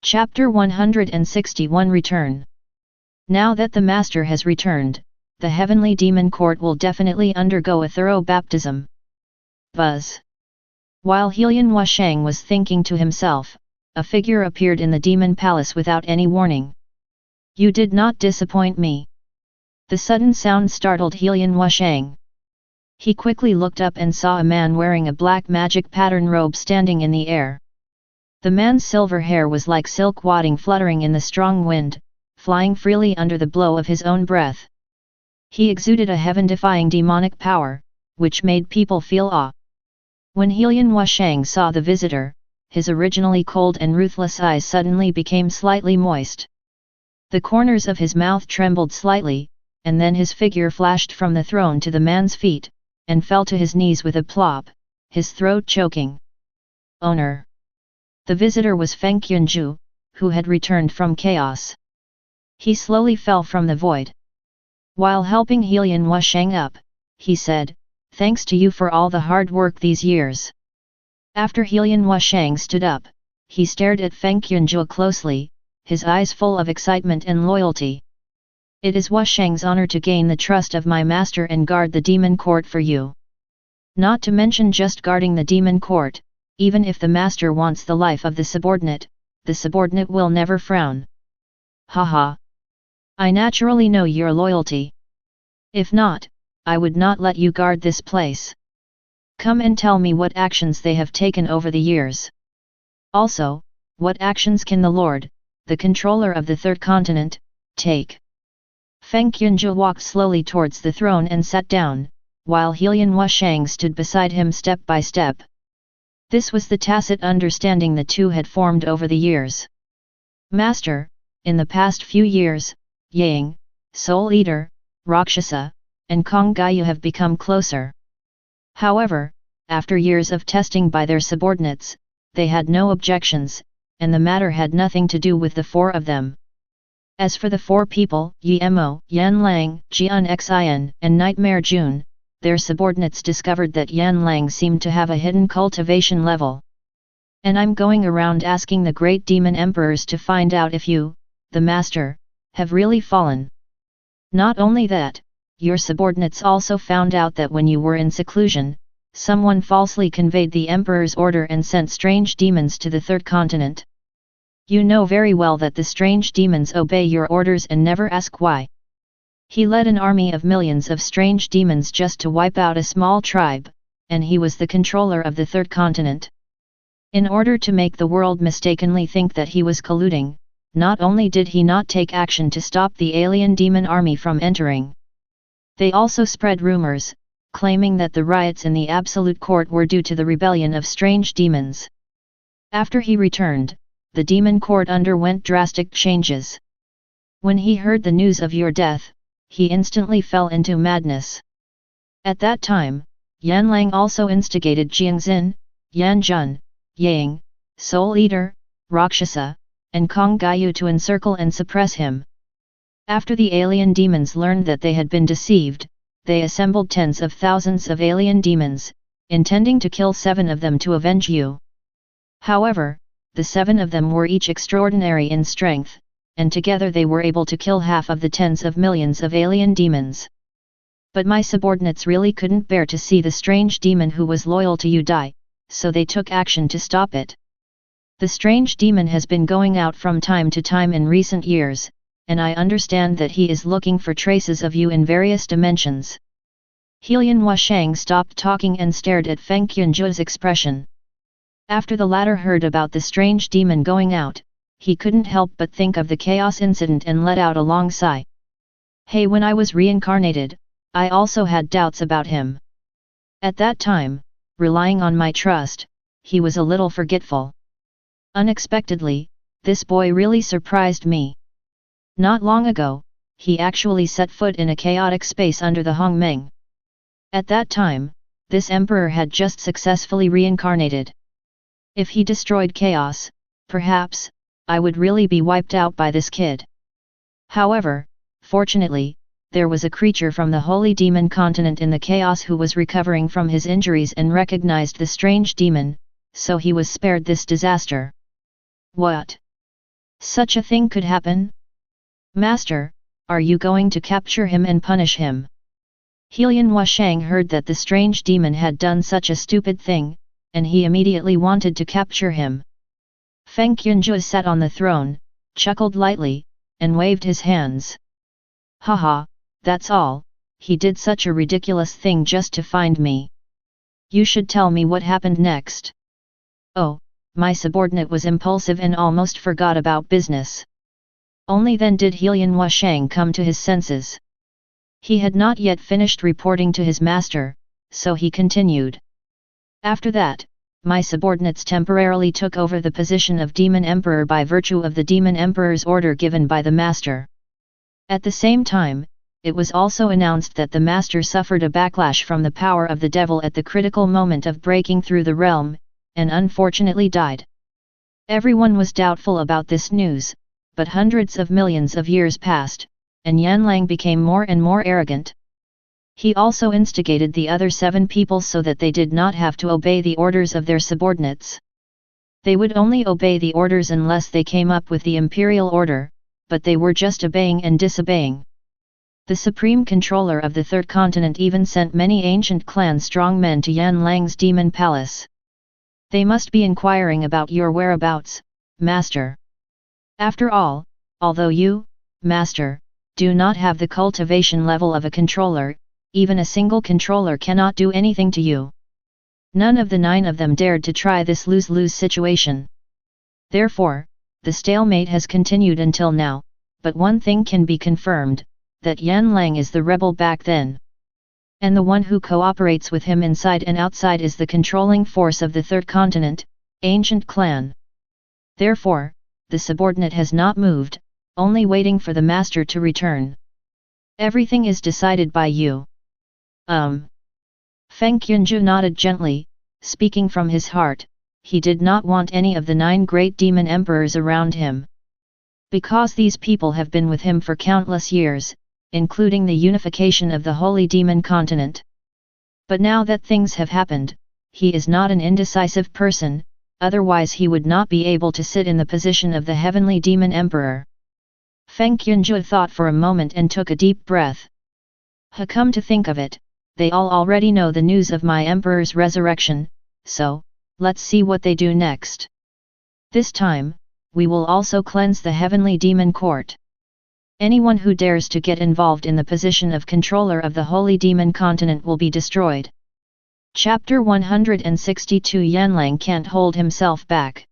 Chapter 161 Return. Now that the Master has returned, the heavenly demon court will definitely undergo a thorough baptism. Buzz. While Helian Huashang was thinking to himself, a figure appeared in the demon palace without any warning. You did not disappoint me. The sudden sound startled Helian Huashang. He quickly looked up and saw a man wearing a black magic pattern robe standing in the air. The man's silver hair was like silk wadding fluttering in the strong wind, flying freely under the blow of his own breath. He exuded a heaven-defying demonic power, which made people feel awe. When Helian Huashang saw the visitor, his originally cold and ruthless eyes suddenly became slightly moist. The corners of his mouth trembled slightly, and then his figure flashed from the throne to the man's feet, and fell to his knees with a plop, his throat choking. Owner. The visitor was Feng Qunju, who had returned from chaos. He slowly fell from the void. While helping Helian Huashang up, he said, "Thanks to you for all the hard work these years." After Helian Huashang stood up, he stared at Feng Qunju closely, his eyes full of excitement and loyalty. "It is Huashang's honor to gain the trust of my master and guard the demon court for you. Not to mention just guarding the demon court, even if the master wants the life of the subordinate will never frown. Haha. I naturally know your loyalty. If not, I would not let you guard this place. Come and tell me what actions they have taken over the years. Also, what actions can the Lord, the controller of the third continent, take?" Feng Qunju walked slowly towards the throne and sat down, while Helian Huashang stood beside him step by step. This was the tacit understanding the two had formed over the years. "Master, in the past few years, Yang, Soul Eater, Rakshasa, and Kong Gayu have become closer. However, after years of testing by their subordinates, they had no objections, and the matter had nothing to do with the four of them. As for the four people, Yemo, Yan Lang, Jian Xin, and Nightmare June, their subordinates discovered that Yan Lang seemed to have a hidden cultivation level. And I'm going around asking the great demon emperors to find out if you, the master, have really fallen. Not only that, your subordinates also found out that when you were in seclusion, someone falsely conveyed the emperor's order and sent strange demons to the third continent. You know very well that the strange demons obey your orders and never ask why. He led an army of millions of strange demons just to wipe out a small tribe, and he was the controller of the third continent. In order to make the world mistakenly think that he was colluding, not only did he not take action to stop the alien demon army from entering, they also spread rumors, claiming that the riots in the Absolute Court were due to the rebellion of strange demons. After he returned, the demon court underwent drastic changes. When he heard the news of your death, he instantly fell into madness. At that time, Yan Lang also instigated Jiangxin, Yan Jun, Yang, Soul Eater, Rakshasa, and Kong Gayu to encircle and suppress him. After the alien demons learned that they had been deceived, they assembled tens of thousands of alien demons, intending to kill 7 of them to avenge you. However, the 7 of them were each extraordinary in strength, and together they were able to kill half of the tens of millions of alien demons. But my subordinates really couldn't bear to see the strange demon who was loyal to you die, so they took action to stop it. The strange demon has been going out from time to time in recent years, and I understand that he is looking for traces of you in various dimensions." Helian Huashang stopped talking and stared at Feng Qunju's expression. After the latter heard about the strange demon going out, he couldn't help but think of the chaos incident and let out a long sigh. "Hey, when I was reincarnated, I also had doubts about him. At that time, relying on my trust, he was a little forgetful. Unexpectedly, this boy really surprised me. Not long ago, he actually set foot in a chaotic space under the Hongmeng. At that time, this emperor had just successfully reincarnated. If he destroyed chaos, perhaps, I would really be wiped out by this kid. However, fortunately, there was a creature from the Holy Demon continent in the chaos who was recovering from his injuries and recognized the strange demon, so he was spared this disaster." "What? Such a thing could happen? Master, are you going to capture him and punish him? Helian Wushang heard that the strange demon had done such a stupid thing, and he immediately wanted to capture him. Feng Qunjue sat on the throne, chuckled lightly, and waved his hands. Haha, that's all, he did such a ridiculous thing just to find me. You should tell me what happened next. Oh, my subordinate was impulsive and almost forgot about business. Only then did Helian Wushang come to his senses. He had not yet finished reporting to his master, so he continued. After that, my subordinates temporarily took over the position of Demon Emperor by virtue of the Demon Emperor's order given by the master. At the same time, it was also announced that the master suffered a backlash from the power of the devil at the critical moment of breaking through the realm, and unfortunately died. Everyone was doubtful about this news, but hundreds of millions of years passed, and Yanlang became more and more arrogant. He also instigated the other 7 people so that they did not have to obey the orders of their subordinates. They would only obey the orders unless they came up with the imperial order, but they were just obeying and disobeying. The supreme controller of the third continent even sent many ancient clan strong men to Yanlang's demon palace. They must be inquiring about your whereabouts, master. After all, although you, master, do not have the cultivation level of a controller, even a single controller cannot do anything to you. None of the 9 of them dared to try this lose-lose situation. Therefore, the stalemate has continued until now, but one thing can be confirmed, that Yanlang is the rebel back then. And the one who cooperates with him inside and outside is the controlling force of the third continent, ancient clan. Therefore, the subordinate has not moved, only waiting for the master to return. Everything is decided by you. Feng Qunjue nodded gently, speaking from his heart. He did not want any of the 9 great demon emperors around him. Because these people have been with him for countless years, including the unification of the holy demon continent. But now that things have happened, he is not an indecisive person, otherwise he would not be able to sit in the position of the heavenly demon emperor. Feng Qunjue thought for a moment and took a deep breath. Come to think of it, they all already know the news of my emperor's resurrection, so, let's see what they do next. This time, we will also cleanse the heavenly demon court. Anyone who dares to get involved in the position of controller of the holy demon continent will be destroyed. Chapter 162 Yanlang can't hold himself back.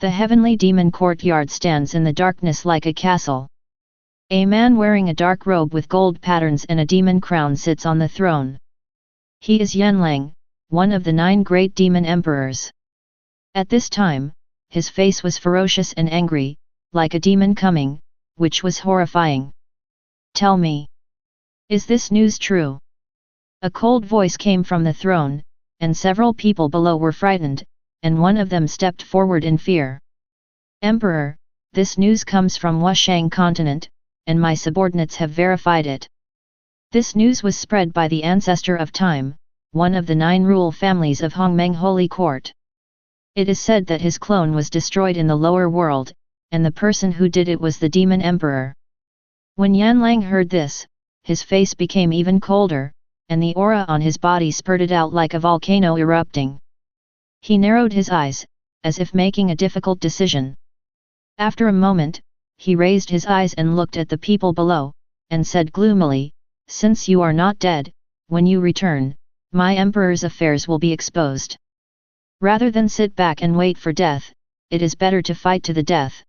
The heavenly demon courtyard stands in the darkness like a castle. A man wearing a dark robe with gold patterns and a demon crown sits on the throne. He is Yanlang, one of the 9 great demon emperors. At this time, his face was ferocious and angry, like a demon coming, which was horrifying. Tell me. Is this news true? A cold voice came from the throne, and several people below were frightened, and one of them stepped forward in fear. Emperor, this news comes from Wushang continent, and my subordinates have verified it. This news was spread by the ancestor of time, one of the 9 rule families of Hongmeng Holy Court. It is said that his clone was destroyed in the lower world, and the person who did it was the demon emperor. When Yanlang heard this, his face became even colder, and the aura on his body spurted out like a volcano erupting. He narrowed his eyes, as if making a difficult decision. After a moment, he raised his eyes and looked at the people below, and said gloomily, "Since you are not dead, when you return, my emperor's affairs will be exposed. Rather than sit back and wait for death, it is better to fight to the death.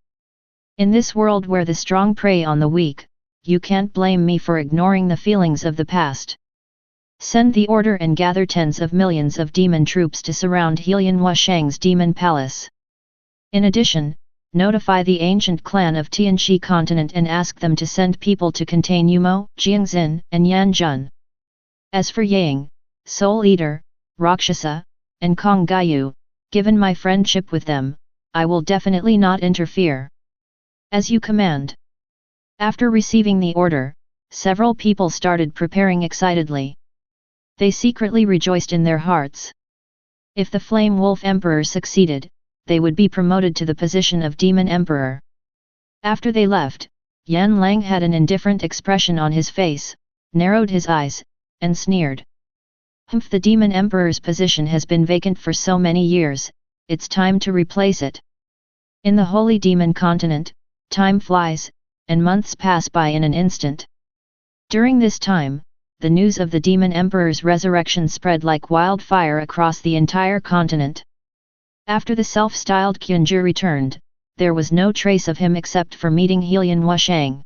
In this world where the strong prey on the weak, you can't blame me for ignoring the feelings of the past. Send the order and gather tens of millions of demon troops to surround Helian Wushang's demon palace. In addition, notify the ancient clan of Tianxi continent and ask them to send people to contain Yumo, Jiangxin, and Yanjun. As for Yang, Soul Eater, Rakshasa, and Kong Gayu, given my friendship with them, I will definitely not interfere. As you command." After receiving the order, several people started preparing excitedly. They secretly rejoiced in their hearts. If the Flame Wolf Emperor succeeded, they would be promoted to the position of Demon Emperor. After they left, Yan Lang had an indifferent expression on his face, narrowed his eyes, and sneered. "Humph, the Demon Emperor's position has been vacant for so many years, it's time to replace it." In the Holy Demon Continent, time flies, and months pass by in an instant. During this time, the news of the Demon Emperor's resurrection spread like wildfire across the entire continent. After the self-styled Kyunju returned, there was no trace of him except for meeting Helian Wushang.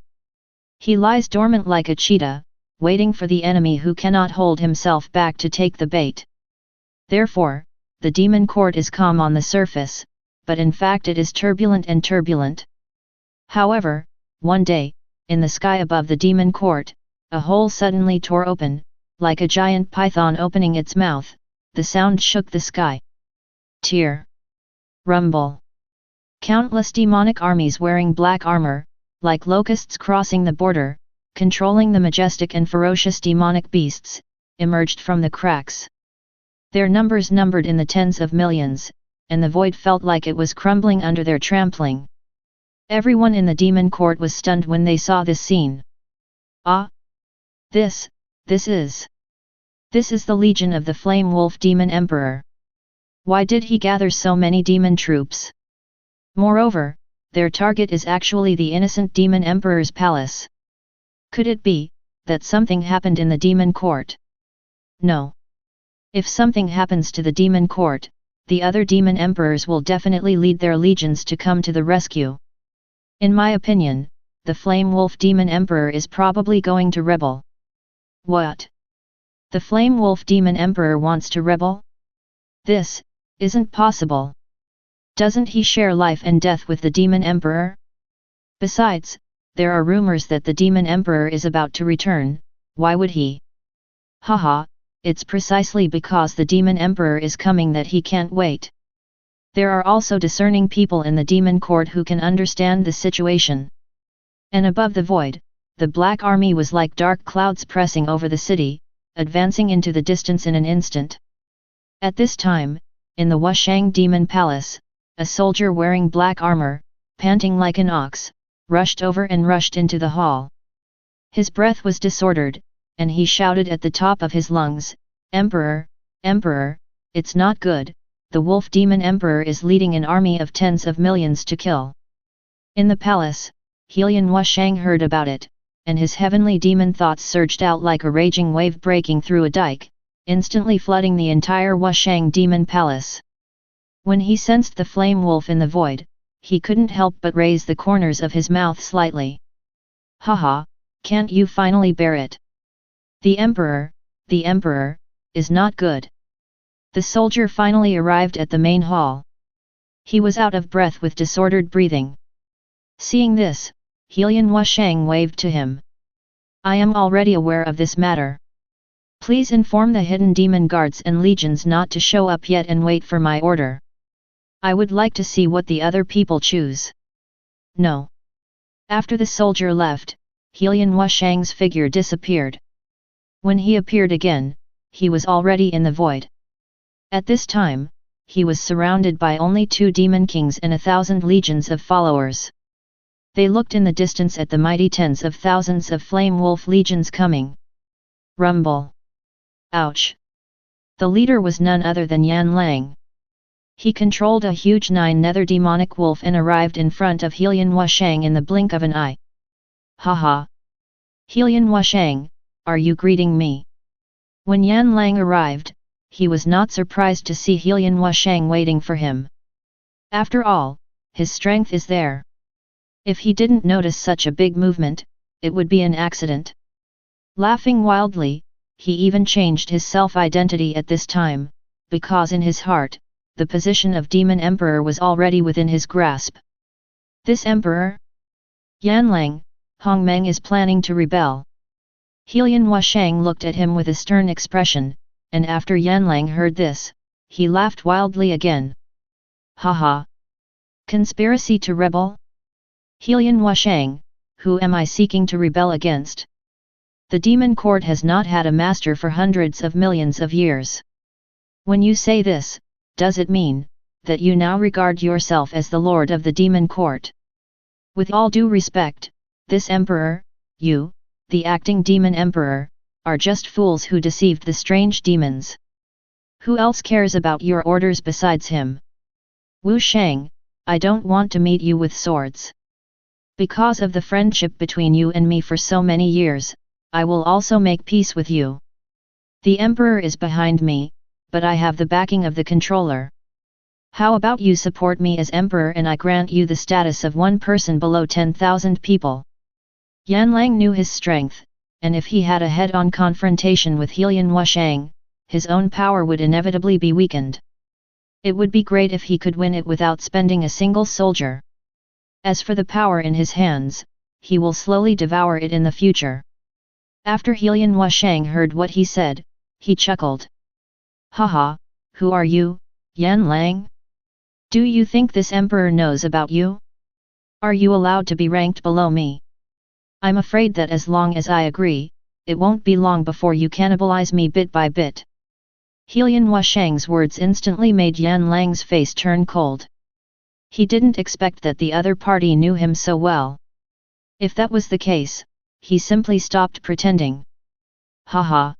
He lies dormant like a cheetah, waiting for the enemy who cannot hold himself back to take the bait. Therefore, the demon court is calm on the surface, but in fact it is turbulent. However, one day, in the sky above the demon court, a hole suddenly tore open, like a giant python opening its mouth. The sound shook the sky. Tear. Rumble. Countless demonic armies wearing black armor, like locusts crossing the border, controlling the majestic and ferocious demonic beasts, emerged from the cracks. Their numbers numbered in the tens of millions, and the void felt like it was crumbling under their trampling. Everyone in the demon court was stunned when they saw this scene. Ah! This is the legion of the Flame Wolf Demon Emperor. Why did he gather so many demon troops? Moreover, their target is actually the innocent Demon Emperor's palace. Could it be that something happened in the demon court? No. If something happens to the demon court, the other demon emperors will definitely lead their legions to come to the rescue. In my opinion, the Flame Wolf Demon Emperor is probably going to rebel. What? The Flame Wolf Demon Emperor wants to rebel? This isn't possible. Doesn't he share life and death with the Demon Emperor? Besides, there are rumors that the Demon Emperor is about to return. Why would he? Haha, it's precisely because the Demon Emperor is coming that he can't wait. There are also discerning people in the demon court who can understand the situation. And above the void, the Black Army was like dark clouds pressing over the city, advancing into the distance in an instant. At this time, in the Wushang Demon Palace, a soldier wearing black armor, panting like an ox, rushed into the hall. His breath was disordered, and he shouted at the top of his lungs, "Emperor, Emperor, it's not good, the Wolf Demon Emperor is leading an army of tens of millions to kill." In the palace, Helian Wushang heard about it, and his heavenly demon thoughts surged out like a raging wave breaking through a dike, instantly flooding the entire Wushang Demon Palace. When he sensed the flame wolf in the void, he couldn't help but raise the corners of his mouth slightly. "Haha, can't you finally bear it? The Emperor, is not good." The soldier finally arrived at the main hall. He was out of breath with disordered breathing. Seeing this, Helian Wushang waved to him. "I am already aware of this matter. Please inform the hidden demon guards and legions not to show up yet and wait for my order. I would like to see what the other people choose." "No." After the soldier left, Helian Wushang's figure disappeared. When he appeared again, he was already in the void. At this time, he was surrounded by only 2 demon kings and 1,000 legions of followers. They looked in the distance at the mighty tens of thousands of flame wolf legions coming. Rumble. Ouch! The leader was none other than Yan Lang. He controlled a huge 9-nether demonic wolf and arrived in front of Helian Wushang in the blink of an eye. "Haha! Helian Wushang, are you greeting me?" When Yan Lang arrived, he was not surprised to see Helian Wushang waiting for him. After all, his strength is there. If he didn't notice such a big movement, it would be an accident. Laughing wildly, he even changed his self-identity at this time, because in his heart, the position of Demon Emperor was already within his grasp. This Emperor? Yan Lang, Hong Meng is planning to rebel. Helian Wushang looked at him with a stern expression, and after Yan Lang heard this, he laughed wildly again. "Haha! Conspiracy to rebel? Helian Wushang, who am I seeking to rebel against? The demon court has not had a master for hundreds of millions of years. When you say this, does it mean that you now regard yourself as the lord of the demon court?" With all due respect, this emperor, you, the acting demon emperor, are just fools who deceived the strange demons. Who else cares about your orders besides him? Wu Shang, I don't want to meet you with swords. Because of the friendship between you and me for so many years, I will also make peace with you. The emperor is behind me, but I have the backing of the controller. How about you support me as emperor and I grant you the status of one person below 10,000 people? Yan Lang knew his strength, and if he had a head-on confrontation with Helian Wushang, his own power would inevitably be weakened. It would be great if he could win it without spending a single soldier. As for the power in his hands, he will slowly devour it in the future. After Helian Wushang heard what he said, he chuckled. Haha, who are you, Yan Lang? Do you think this emperor knows about you? Are you allowed to be ranked below me? I'm afraid that as long as I agree, it won't be long before you cannibalize me bit by bit. Helian Wushang's words instantly made Yan Lang's face turn cold. He didn't expect that the other party knew him so well. If that was the case, he simply stopped pretending. Haha.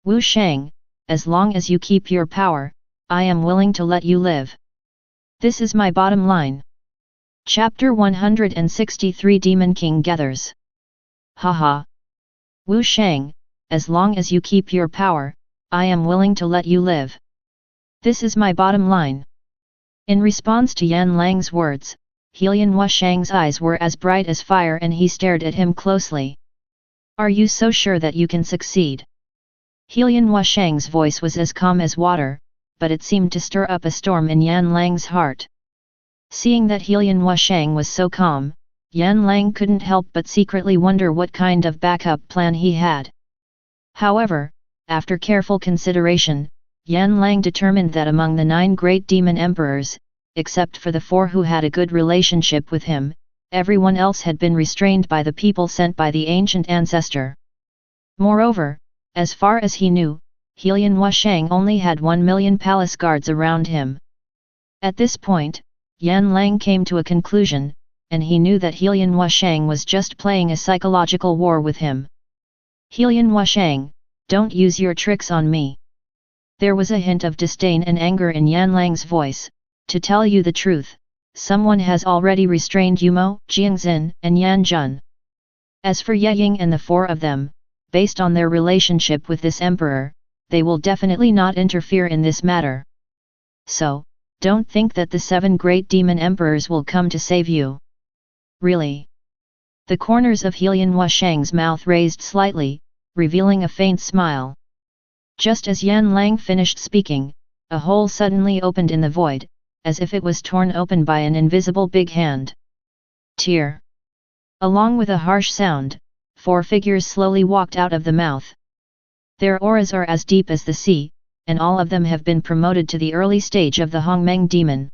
Wu Shang, as long as you keep your power, I am willing to let you live. This is my bottom line. Chapter 163 Demon King Gathers. Haha. Wu Shang, as long as you keep your power, I am willing to let you live. This is my bottom line. In response to Yan Lang's words, Helian Wushang's eyes were as bright as fire and he stared at him closely. Are you so sure that you can succeed? Helian Wushang's voice was as calm as water, but it seemed to stir up a storm in Yan Lang's heart. Seeing that Helian Wushang was so calm, Yan Lang couldn't help but secretly wonder what kind of backup plan he had. However, after careful consideration, Yan Lang determined that among the 9 great demon emperors, except for the 4 who had a good relationship with him, everyone else had been restrained by the people sent by the ancient ancestor. Moreover, as far as he knew, Helian Wushang only had 1 million palace guards around him. At this point, Yan Lang came to a conclusion, and he knew that Helian Wushang was just playing a psychological war with him. Helian Wushang, don't use your tricks on me. There was a hint of disdain and anger in Yan Lang's voice. To tell you the truth, someone has already restrained Yumo, Jiangxin, and Yan Jun. As for Ye Ying and the 4 of them, based on their relationship with this emperor, they will definitely not interfere in this matter. So, don't think that the 7 great demon emperors will come to save you. Really? The corners of Helian Wushang's mouth raised slightly, revealing a faint smile. Just as Yan Lang finished speaking, a hole suddenly opened in the void, as if it was torn open by an invisible big hand. Tear. Along with a harsh sound, 4 figures slowly walked out of the mouth. Their auras are as deep as the sea, and all of them have been promoted to the early stage of the Hongmeng demon.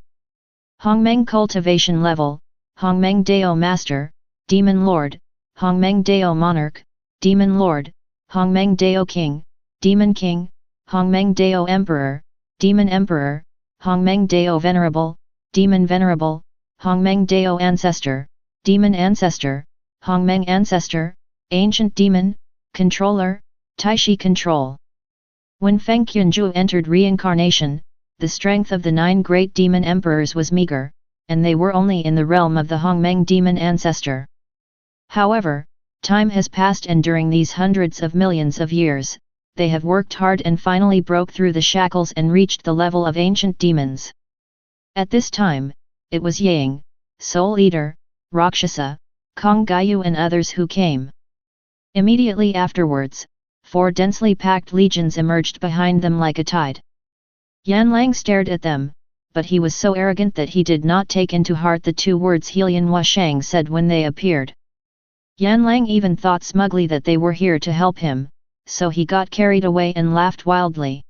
Hongmeng cultivation level, Hongmeng Dao Master, Demon Lord, Hongmeng Dao Monarch, Demon Lord, Hongmeng Dao King, Demon King, Hongmeng Dao Emperor, Demon Emperor, Hongmeng Dao Venerable, Demon Venerable, Hongmeng Dao Ancestor, Demon Ancestor, Hongmeng Ancestor, Ancient Demon, Controller, Taishi Control. When Feng Qianzhu entered reincarnation, the strength of the 9 great demon emperors was meager, and they were only in the realm of the Hongmeng demon ancestor. However, time has passed and during these hundreds of millions of years, they have worked hard and finally broke through the shackles and reached the level of ancient demons. At this time, it was Yang, Soul Eater, Rakshasa, Kong Gaiyu and others who came. Immediately afterwards, 4 densely packed legions emerged behind them like a tide. Yan Lang stared at them, but he was so arrogant that he did not take into heart the 2 words Helian Wushang said when they appeared. Yan Lang even thought smugly that they were here to help him, so he got carried away and laughed wildly.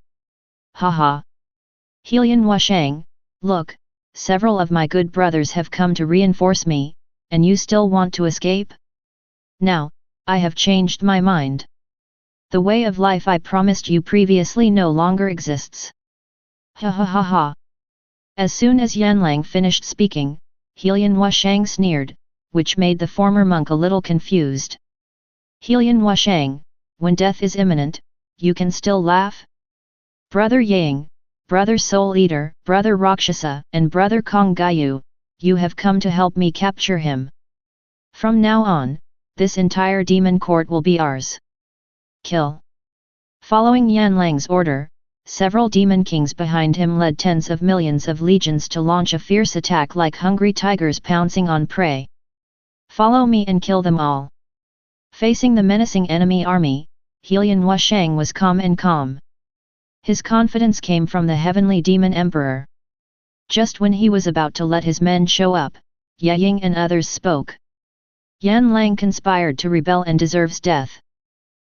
Haha! Helian Wushang, look, several of my good brothers have come to reinforce me, and you still want to escape? Now, I have changed my mind. The way of life I promised you previously no longer exists. Ha ha ha ha! As soon as Yan Lang finished speaking, Helian Wushang sneered, which made the former monk a little confused. Helian Wushang, when death is imminent, you can still laugh? Brother Yang, Brother Soul Eater, Brother Rakshasa, and Brother Kong Gayu, you have come to help me capture him. From now on, this entire demon court will be ours. Kill. Following Yan Lang's order, several demon kings behind him led tens of millions of legions to launch a fierce attack like hungry tigers pouncing on prey. Follow me and kill them all. Facing the menacing enemy army, Helian Wushang was calm and calm. His confidence came from the heavenly demon emperor. Just when he was about to let his men show up, Ye Ying and others spoke. Yan Lang conspired to rebel and deserves death.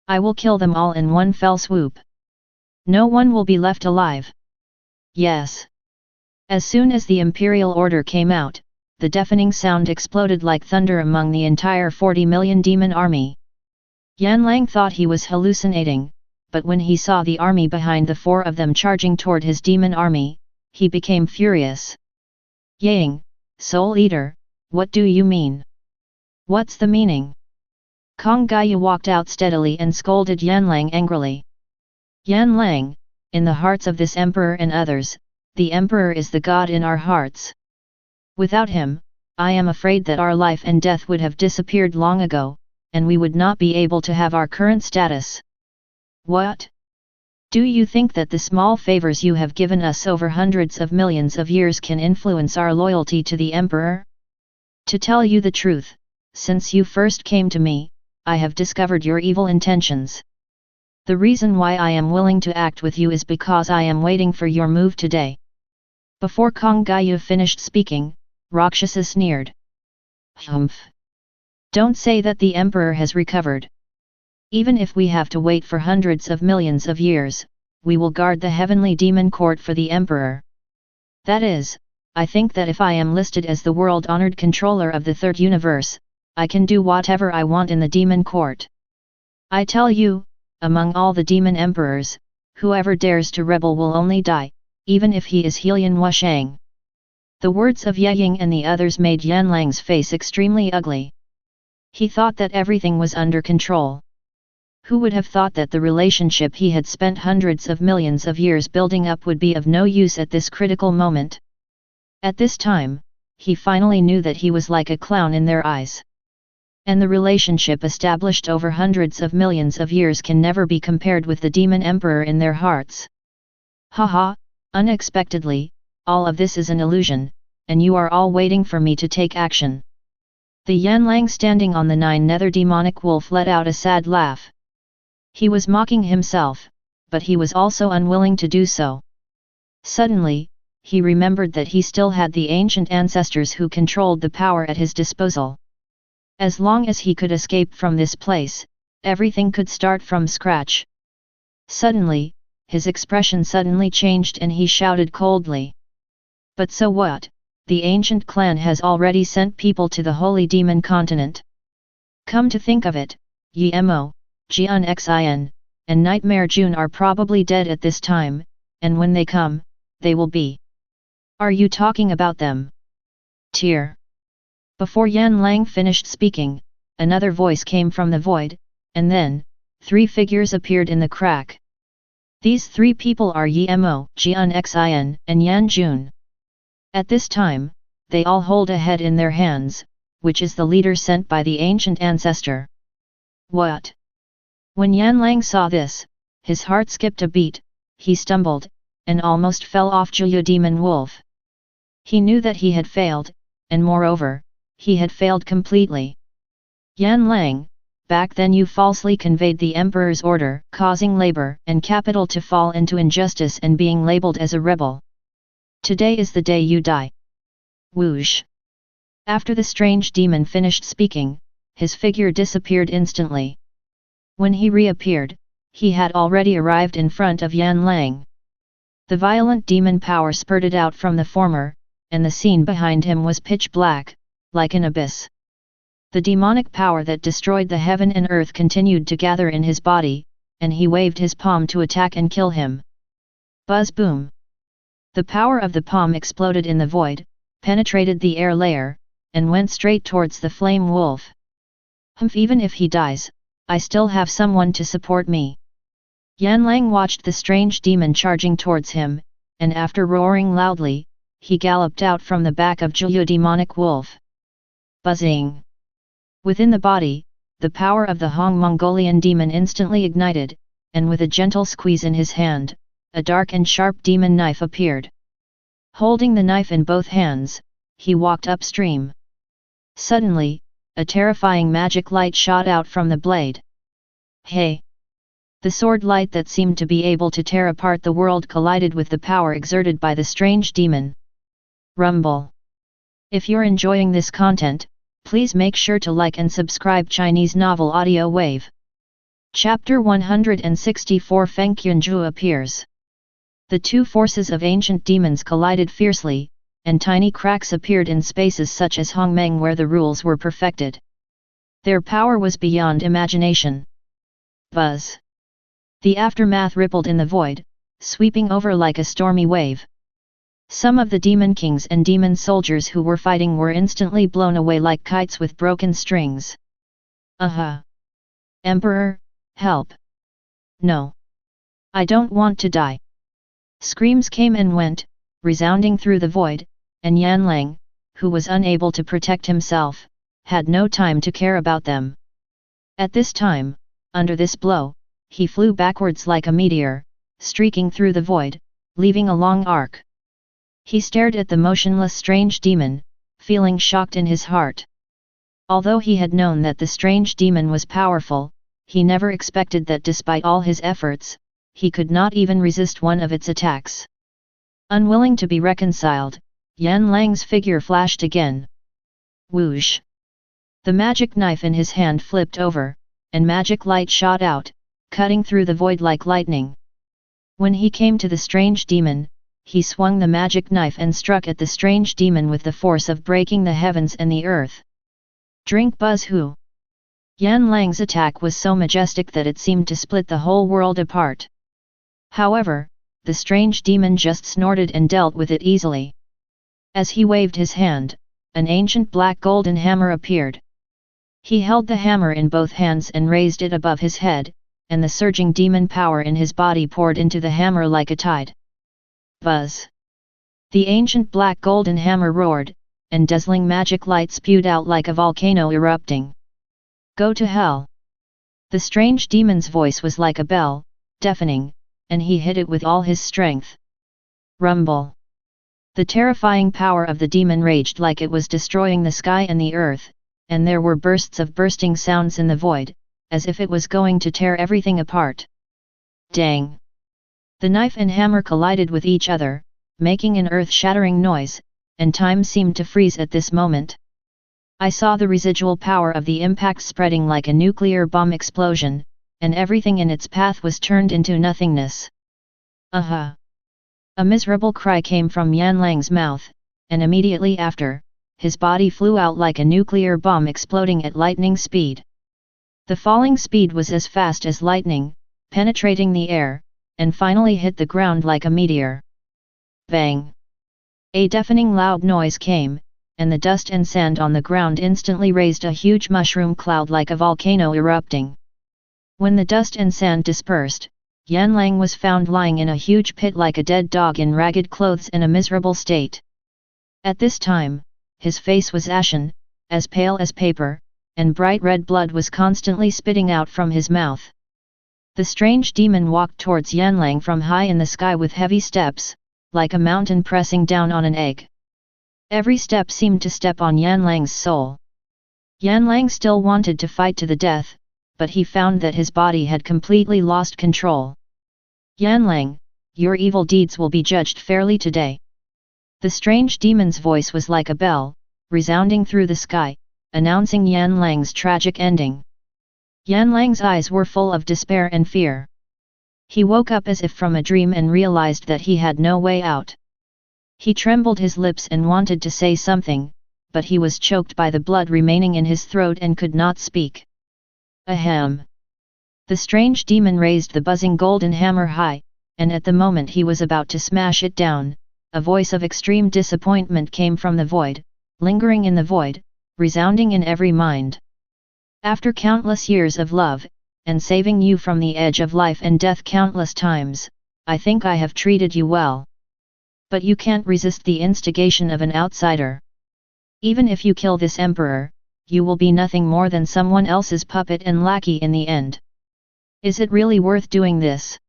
I will kill them all in one fell swoop. No one will be left alive. Yes. As soon as the imperial order came out, the deafening sound exploded like thunder among the entire 40 million demon army. Yan Lang thought he was hallucinating, but when he saw the army behind the four of them charging toward his demon army, he became furious. Yang, Soul Eater, what do you mean? What's the meaning? Kong Gayu walked out steadily and scolded Yan Lang angrily. Yan Lang, in the hearts of this emperor and others, the emperor is the god in our hearts. Without him, I am afraid that our life and death would have disappeared long ago, and we would not be able to have our current status. What? Do you think that the small favors you have given us over hundreds of millions of years can influence our loyalty to the emperor? To tell you the truth, since you first came to me, I have discovered your evil intentions. The reason why I am willing to act with you is because I am waiting for your move today. Before Kong Gayu finished speaking, Rakshasa sneered. Humph! Don't say that the emperor has recovered. Even if we have to wait for hundreds of millions of years, we will guard the heavenly demon court for the emperor. That is, I think that if I am listed as the world-honored controller of the third universe, I can do whatever I want in the demon court. I tell you, among all the demon emperors, whoever dares to rebel will only die, even if he is Helian Wushang. The words of Ye Ying and the others made Yan Lang's face extremely ugly. He thought that everything was under control. Who would have thought that the relationship he had spent hundreds of millions of years building up would be of no use at this critical moment? At this time, he finally knew that he was like a clown in their eyes. And the relationship established over hundreds of millions of years can never be compared with the demon emperor in their hearts. Haha, unexpectedly, all of this is an illusion, and you are all waiting for me to take action. The Yan Lang standing on the nine-nether demonic wolf let out a sad laugh. He was mocking himself, but he was also unwilling to do so. Suddenly, he remembered that he still had the ancient ancestors who controlled the power at his disposal. As long as he could escape from this place, everything could start from scratch. Suddenly, his expression suddenly changed and he shouted coldly. But so what? The ancient clan has already sent people to the holy demon continent. Come to think of it, Yemo, Jian Xin, and Nightmare June are probably dead at this time, and when they come, they will be. Are you talking about them? Tear. Before Yan Lang finished speaking, another voice came from the void, and then, three figures appeared in the crack. These three people are Yemo, Jian Xin, and Yan Jun. At this time, they all hold a head in their hands, which is the leader sent by the ancient ancestor. What? When Yan Lang saw this, his heart skipped a beat, he stumbled, and almost fell off Juya Demon Wolf. He knew that he had failed, and moreover, he had failed completely. Yan Lang, back then you falsely conveyed the emperor's order, causing labor and capital to fall into injustice and being labeled as a rebel. Today is the day you die. Whoosh! After the strange demon finished speaking, his figure disappeared instantly. When he reappeared, he had already arrived in front of Yan Lang. The violent demon power spurted out from the former, and the scene behind him was pitch black, like an abyss. The demonic power that destroyed the heaven and earth continued to gather in his body, and he waved his palm to attack and kill him. Buzz boom! The power of the palm exploded in the void, penetrated the air layer, and went straight towards the flame wolf. "Humph, even if he dies, I still have someone to support me." Yanlang watched the strange demon charging towards him, and after roaring loudly, he galloped out from the back of Juyu demonic wolf. Buzzing! Within the body, the power of the Hong Mongolian demon instantly ignited, and with a gentle squeeze in his hand, a dark and sharp demon knife appeared. Holding the knife in both hands, he walked upstream. Suddenly, a terrifying magic light shot out from the blade. "Hey!" The sword light that seemed to be able to tear apart the world collided with the power exerted by the strange demon. Rumble. If you're enjoying this content, please make sure to like and subscribe. Chinese Novel Audiowave. Chapter 164 Feng Qianzhu appears. The two forces of ancient demons collided fiercely, and tiny cracks appeared in spaces such as Hongmeng where the rules were perfected. Their power was beyond imagination. Buzz. The aftermath rippled in the void, sweeping over like a stormy wave. Some of the demon kings and demon soldiers who were fighting were instantly blown away like kites with broken strings. "Aha! Emperor, help! No! I don't want to die!" Screams came and went, resounding through the void, and Yanlang, who was unable to protect himself, had no time to care about them. At this time, under this blow, he flew backwards like a meteor, streaking through the void, leaving a long arc. He stared at the motionless strange demon, feeling shocked in his heart. Although he had known that the strange demon was powerful, he never expected that despite all his efforts, he could not even resist one of its attacks. Unwilling to be reconciled, Yanlang's figure flashed again. Whoosh! The magic knife in his hand flipped over, and magic light shot out, cutting through the void like lightning. When he came to the strange demon, he swung the magic knife and struck at the strange demon with the force of breaking the heavens and the earth. Drink Buzz Hu! Yanlang's attack was so majestic that it seemed to split the whole world apart. However, the strange demon just snorted and dealt with it easily. As he waved his hand, an ancient black golden hammer appeared. He held the hammer in both hands and raised it above his head, and the surging demon power in his body poured into the hammer like a tide. Buzz! The ancient black golden hammer roared, and dazzling magic light spewed out like a volcano erupting. "Go to hell!" The strange demon's voice was like a bell, deafening, and he hit it with all his strength. Rumble! The terrifying power of the demon raged like it was destroying the sky and the earth, and there were bursts of bursting sounds in the void, as if it was going to tear everything apart. Dang! The knife and hammer collided with each other, making an earth-shattering noise, and time seemed to freeze at this moment. I saw the residual power of the impact spreading like a nuclear bomb explosion, and everything in its path was turned into nothingness. Aha! A miserable cry came from Yanlang's mouth, and immediately after, his body flew out like a nuclear bomb exploding at lightning speed. The falling speed was as fast as lightning, penetrating the air, and finally hit the ground like a meteor. Bang! A deafening loud noise came, and the dust and sand on the ground instantly raised a huge mushroom cloud like a volcano erupting. When the dust and sand dispersed, Yanlang was found lying in a huge pit like a dead dog in ragged clothes and a miserable state. At this time, his face was ashen, as pale as paper, and bright red blood was constantly spitting out from his mouth. The strange demon walked towards Yanlang from high in the sky with heavy steps, like a mountain pressing down on an egg. Every step seemed to step on Yanlang's soul. Yanlang still wanted to fight to the death, but he found that his body had completely lost control. Yanlang, your evil deeds will be judged fairly today. The strange demon's voice was like a bell, resounding through the sky, announcing Yanlang's tragic ending. Yanlang's eyes were full of despair and fear. He woke up as if from a dream and realized that he had no way out. He trembled his lips and wanted to say something, but he was choked by the blood remaining in his throat and could not speak. Ahem! The strange demon raised the buzzing golden hammer high, and at the moment he was about to smash it down, a voice of extreme disappointment came from the void, lingering in the void, resounding in every mind. After countless years of love, and saving you from the edge of life and death countless times, I think I have treated you well. But you can't resist the instigation of an outsider. Even if you kill this emperor, you will be nothing more than someone else's puppet and lackey in the end. Is it really worth doing this?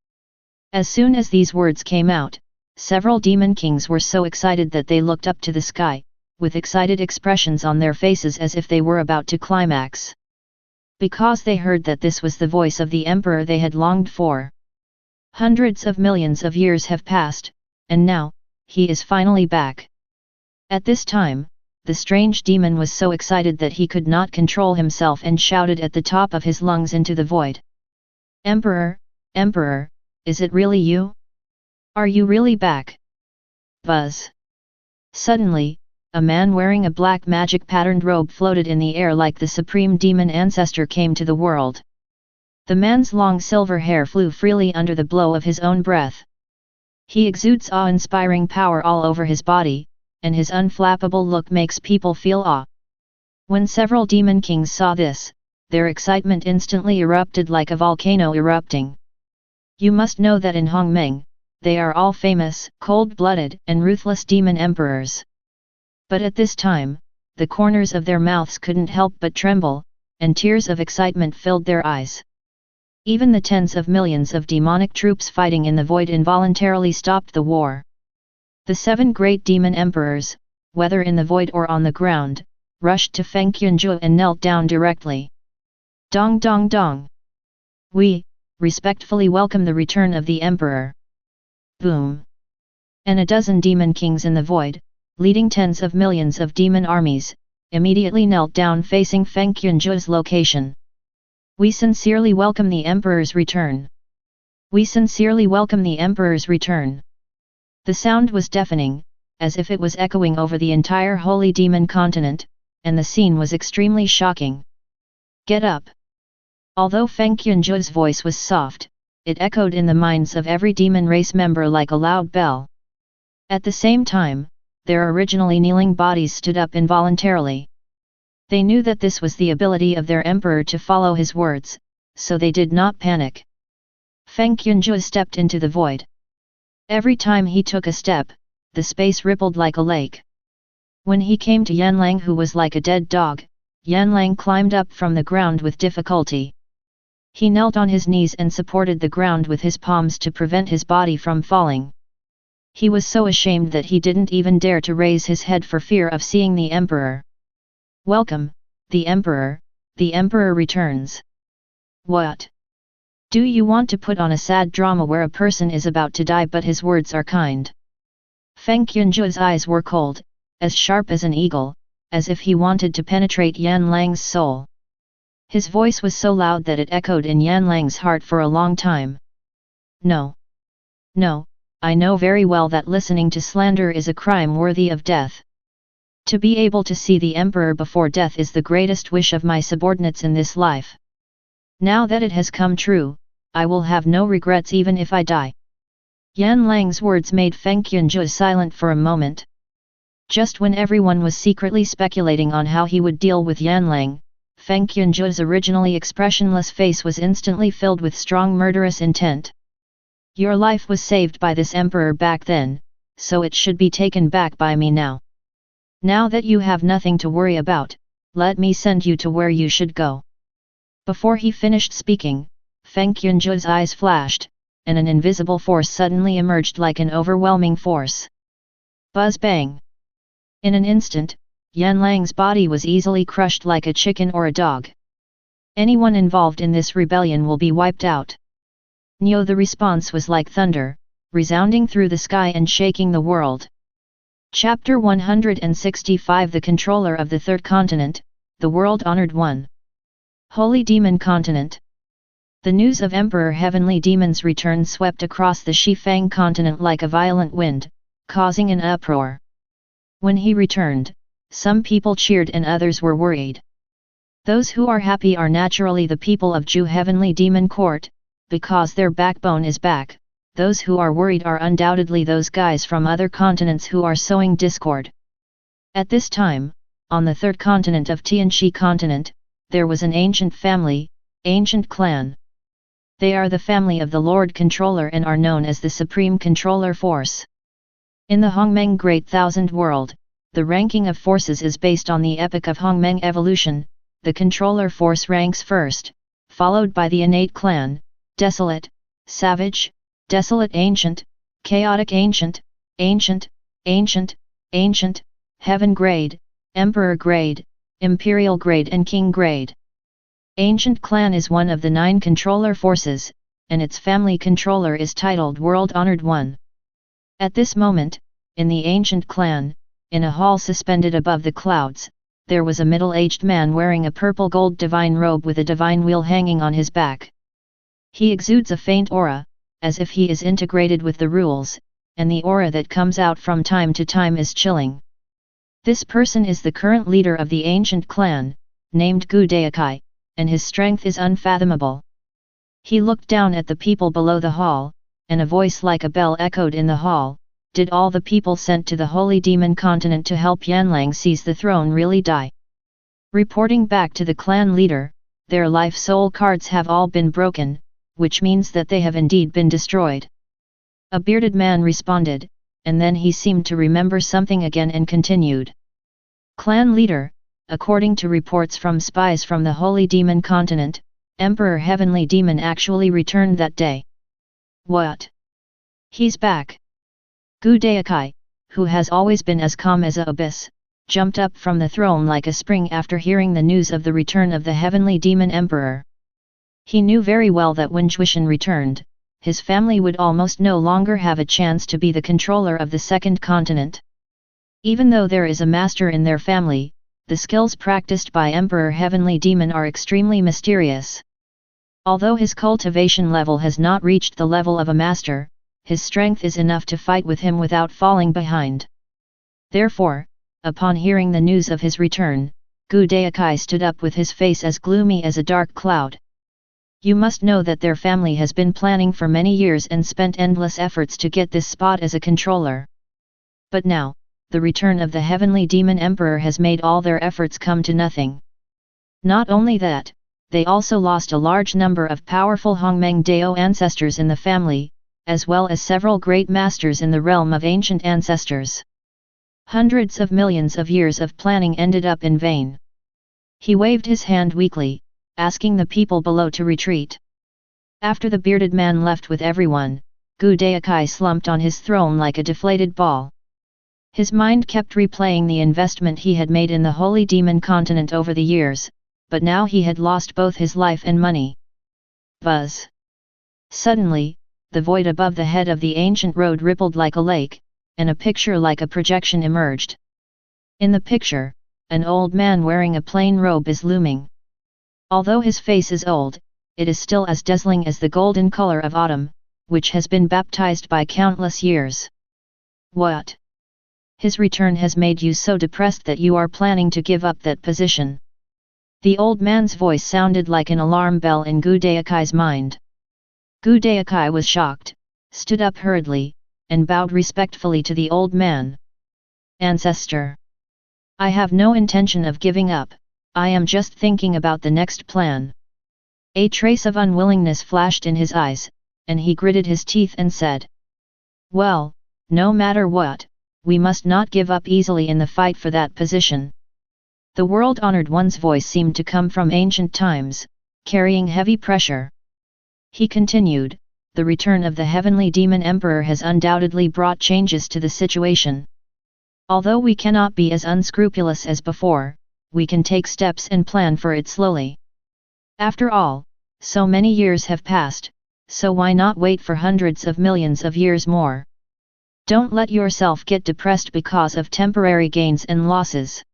As soon as these words came out, several demon kings were so excited that they looked up to the sky, with excited expressions on their faces as if they were about to climax. Because they heard that this was the voice of the emperor they had longed for. Hundreds of millions of years have passed, and now, he is finally back. At this time, the strange demon was so excited that he could not control himself and shouted at the top of his lungs into the void. Emperor, Emperor, is it really you? Are you really back? Buzz. Suddenly, a man wearing a black magic-patterned robe floated in the air like the supreme demon ancestor came to the world. The man's long silver hair flew freely under the blow of his own breath. He exudes awe-inspiring power all over his body, and his unflappable look makes people feel awe. When several demon kings saw this, their excitement instantly erupted like a volcano erupting. You must know that in Hongmeng, they are all famous, cold-blooded and ruthless demon emperors. But at this time, the corners of their mouths couldn't help but tremble, and tears of excitement filled their eyes. Even the tens of millions of demonic troops fighting in the void involuntarily stopped the war. The 7 great demon emperors, whether in the void or on the ground, rushed to Feng Qianzhu and knelt down directly. Dong dong dong! We respectfully welcome the return of the emperor. Boom! And a dozen demon kings in the void, leading tens of millions of demon armies, immediately knelt down facing Feng Qianzhu's location. We sincerely welcome the emperor's return. We sincerely welcome the emperor's return. The sound was deafening, as if it was echoing over the entire holy demon continent, and the scene was extremely shocking. Get up! Although Feng Qianzhu's voice was soft, it echoed in the minds of every demon race member like a loud bell. At the same time, their originally kneeling bodies stood up involuntarily. They knew that this was the ability of their emperor to follow his words, so they did not panic. Feng Qianzhu stepped into the void. Every time he took a step, the space rippled like a lake. When he came to Yanlang, who was like a dead dog, Yanlang climbed up from the ground with difficulty. He knelt on his knees and supported the ground with his palms to prevent his body from falling. He was so ashamed that he didn't even dare to raise his head for fear of seeing the emperor. Welcome, the emperor returns. What? Do you want to put on a sad drama where a person is about to die but his words are kind? Feng Qianzhu's eyes were cold, as sharp as an eagle, as if he wanted to penetrate Yanlang's soul. His voice was so loud that it echoed in Yanlang's heart for a long time. No. No, I know very well that listening to slander is a crime worthy of death. To be able to see the emperor before death is the greatest wish of my subordinates in this life. Now that it has come true, I will have no regrets even if I die. Yanlang's words made Feng Qianzhu silent for a moment. Just when everyone was secretly speculating on how he would deal with Yanlang, Feng Qianzhu's originally expressionless face was instantly filled with strong murderous intent. Your life was saved by this emperor back then, so it should be taken back by me now. Now that you have nothing to worry about, let me send you to where you should go. Before he finished speaking, Feng Qianzhu's eyes flashed, and an invisible force suddenly emerged like an overwhelming force. Buzz bang! In an instant, Yanlang's body was easily crushed like a chicken or a dog. Anyone involved in this rebellion will be wiped out. No, the response was like thunder, resounding through the sky and shaking the world. Chapter 165 The Controller of the Third Continent, the World-Honored One. Holy Demon Continent. The news of Emperor Heavenly Demon's return swept across the Shifang continent like a violent wind, causing an uproar. When he returned, some people cheered and others were worried. Those who are happy are naturally the people of Zhu Heavenly Demon Court, because their backbone is back. Those who are worried are undoubtedly those guys from other continents who are sowing discord. At this time, on the third continent of Tianxi continent, there was an ancient family, ancient clan. They are the family of the Lord Controller and are known as the Supreme Controller Force. In the Hongmeng Great Thousand World, the ranking of forces is based on the epoch of Hongmeng evolution. The Controller Force ranks first, followed by the innate clan, desolate, savage, desolate ancient, chaotic ancient, ancient, ancient, ancient, heaven grade, emperor grade, imperial grade and king grade. Ancient clan is one of the 9 controller forces, and its family controller is titled World Honored One. At this moment, in the ancient clan, in a hall suspended above the clouds, there was a middle-aged man wearing a purple gold divine robe with a divine wheel hanging on his back. He exudes a faint aura, as if he is integrated with the rules, and the aura that comes out from time to time is chilling. This person is the current leader of the ancient clan, named Gu Daokai, and his strength is unfathomable. He looked down at the people below the hall, and a voice like a bell echoed in the hall. Did all the people sent to the Holy Demon Continent to help Yanlang seize the throne really die? Reporting back to the clan leader, their life soul cards have all been broken, which means that they have indeed been destroyed. A bearded man responded, and then he seemed to remember something again and continued. Clan leader, according to reports from spies from the Holy Demon Continent, Emperor Heavenly Demon actually returned that day. What? He's back. Gu Daokai, who has always been as calm as a abyss, jumped up from the throne like a spring after hearing the news of the return of the Heavenly Demon Emperor. He knew very well that when Zhuishan returned, his family would almost no longer have a chance to be the controller of the second continent. Even though there is a master in their family, the skills practiced by Emperor Heavenly Demon are extremely mysterious. Although his cultivation level has not reached the level of a master, his strength is enough to fight with him without falling behind. Therefore, upon hearing the news of his return, Gu Daokai stood up with his face as gloomy as a dark cloud. You must know that their family has been planning for many years and spent endless efforts to get this spot as a controller. But now, the return of the Heavenly Demon Emperor has made all their efforts come to nothing. Not only that, they also lost a large number of powerful Hongmeng Dao ancestors in the family, as well as several great masters in the realm of ancient ancestors. Hundreds of millions of years of planning ended up in vain. He waved his hand weakly, asking the people below to retreat. After the bearded man left with everyone, Gu Daokai slumped on his throne like a deflated ball. His mind kept replaying the investment he had made in the Holy Demon Continent over the years, but now he had lost both his life and money. Buzz! Suddenly, the void above the head of the ancient road rippled like a lake, and a picture like a projection emerged. In the picture, an old man wearing a plain robe is looming. Although his face is old, it is still as dazzling as the golden color of autumn, which has been baptized by countless years. What? His return has made you so depressed that you are planning to give up that position. The old man's voice sounded like an alarm bell in Gu Daokai's mind. Gu Daokai was shocked, stood up hurriedly, and bowed respectfully to the old man. Ancestor! I have no intention of giving up, I am just thinking about the next plan. A trace of unwillingness flashed in his eyes, and he gritted his teeth and said. Well, no matter what, we must not give up easily in the fight for that position. The world-honored one's voice seemed to come from ancient times, carrying heavy pressure. He continued, the return of the Heavenly Demon Emperor has undoubtedly brought changes to the situation. Although we cannot be as unscrupulous as before, we can take steps and plan for it slowly. After all, so many years have passed, so why not wait for hundreds of millions of years more? Don't let yourself get depressed because of temporary gains and losses.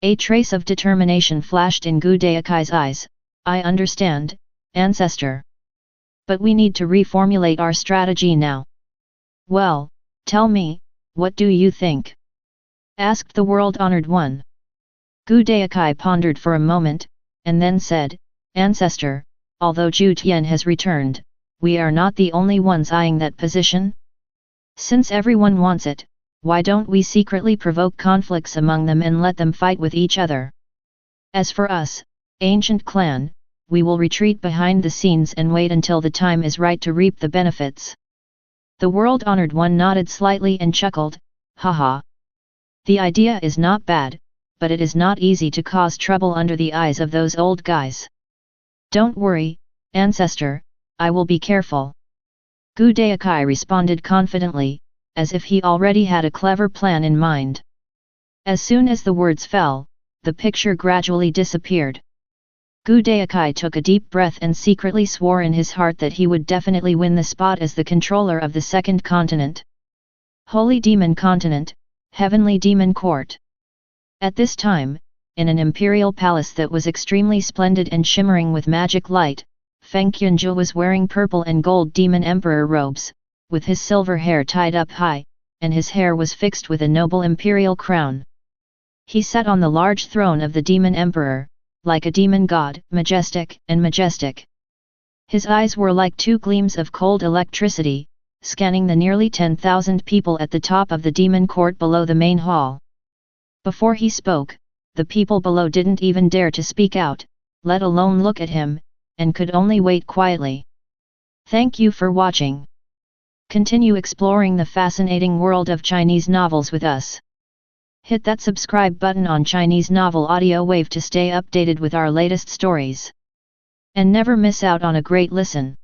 A trace of determination flashed in Gu Daokai's eyes. I understand, Ancestor. But we need to reformulate our strategy now. Well, tell me, what do you think? Asked the world-honored one. Gu Daokai pondered for a moment, and then said, Ancestor, although Zhu Tian has returned, we are not the only ones eyeing that position. Since everyone wants it, why don't we secretly provoke conflicts among them and let them fight with each other? As for us, ancient clan, we will retreat behind the scenes and wait until the time is right to reap the benefits." The world-honored one nodded slightly and chuckled, "Haha. The idea is not bad, but it is not easy to cause trouble under the eyes of those old guys." "Don't worry, ancestor, I will be careful." Gu Daokai responded confidently, as if he already had a clever plan in mind. As soon as the words fell, the picture gradually disappeared. Gu Daokai took a deep breath and secretly swore in his heart that he would definitely win the spot as the controller of the second continent. Holy Demon Continent, Heavenly Demon Court. At this time, in an imperial palace that was extremely splendid and shimmering with magic light, Feng Qianzhou was wearing purple and gold demon emperor robes, with his silver hair tied up high, and his hair was fixed with a noble imperial crown. He sat on the large throne of the demon emperor, like a demon god, majestic and majestic. His eyes were like two gleams of cold electricity, scanning the nearly 10,000 people at the top of the demon court below the main hall. Before he spoke, the people below didn't even dare to speak out, let alone look at him, and could only wait quietly. Thank you for watching. Continue exploring the fascinating world of Chinese novels with us. Hit that subscribe button on Chinese Novel Audiowave to stay updated with our latest stories. And never miss out on a great listen.